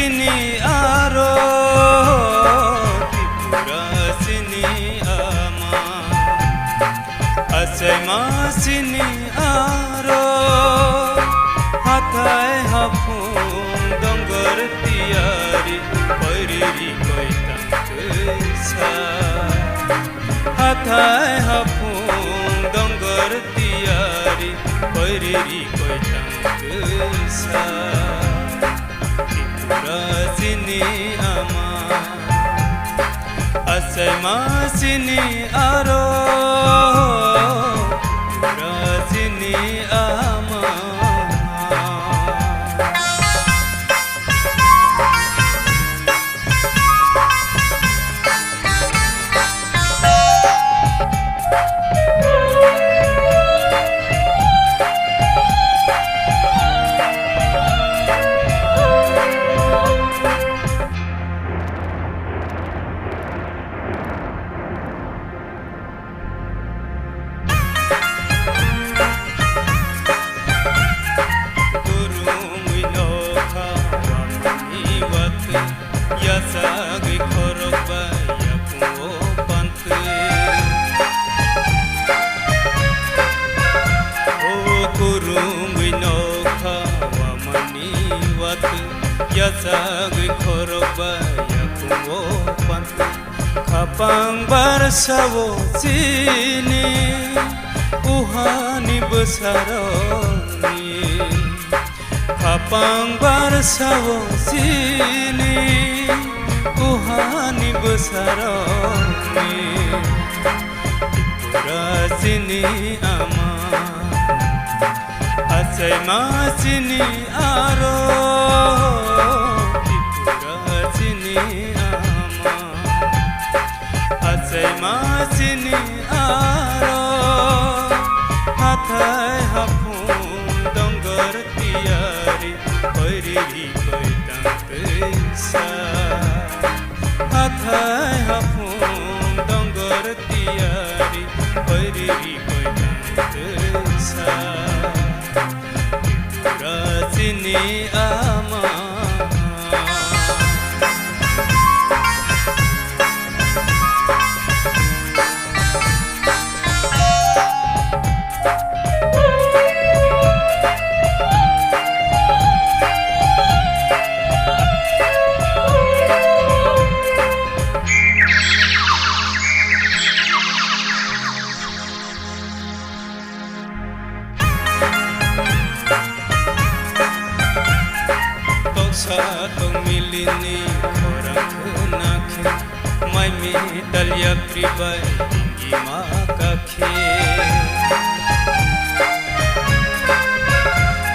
sini aro Tripura sini ama Asema sini aro Hatai hapung donggar tiari Koiriri koitang kesa Hatai hapung donggar tiari Koiriri koitang kesa Tripura sini ama Asema sini aro Tripura sini ama Yasagi korokba yakungo pante O kurungwi noka wamani wate Yasagi korokba yakungo pante Kapang barsawo sini uhani besaroni Kapang barsawo sini uhani besaroni Tripura sini ama Asema sini aro Tripura sini ama Asema sini aro Hatai hapung donggar tiari Koiriri koitang kesa Hatai hapung donggar tiari Koiriri koitang kesa Tripura sini ama Satong milini orang kenake Mai medalya pribai tinggi makake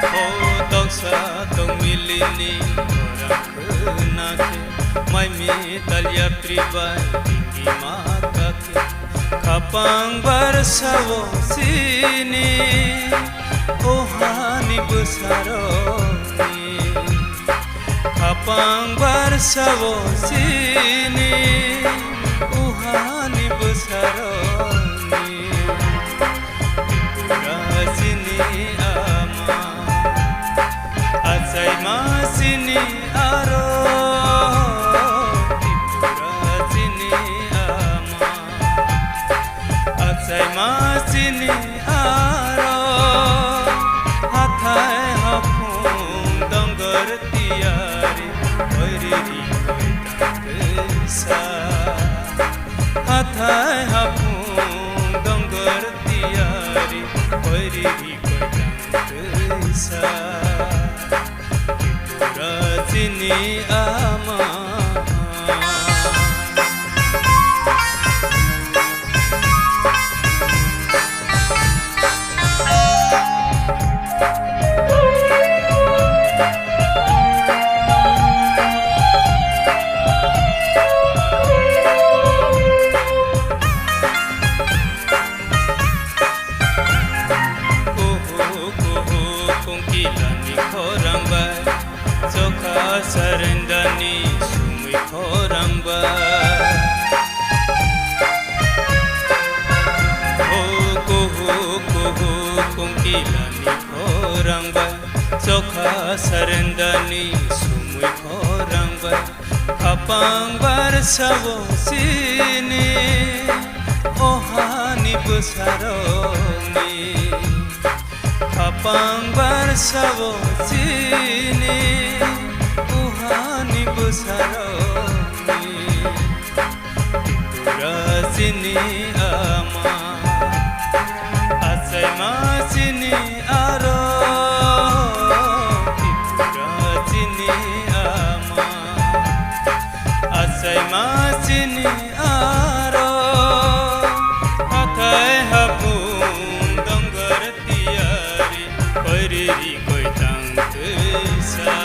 Oh tok satong milini orang kenake Mai medalya pribai tinggi makake Kapang barsawo sini ohani besaroni Kapang barsawo sini uhani besaroni Tripura sini ama Asema sini aro Tripura sini ama Asema sini aro Hatai hapung donggar tiari Koiriri koitang kesa Hatai hapung donggar tiari Koiriri koitang kesa Tripura sini ama Kongkilani koramba Soka sarendani sumui koramba Kongkilani koramba Soka sarendani sumui koramba Kapangbar sawo sini ohani besaroni Kapangbar sawo sini ohani besaroni Tipura sini ama asai ma sini aro Asai masini aro athai hapung donggar tiari koiriri koi tang sa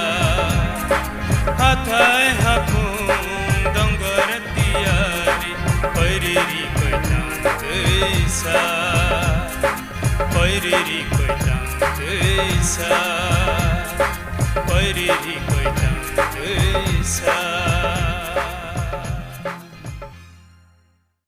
athai hapung donggar tiari koiriri koi tang sa koiriri koi tang sa koiriri koi tang sa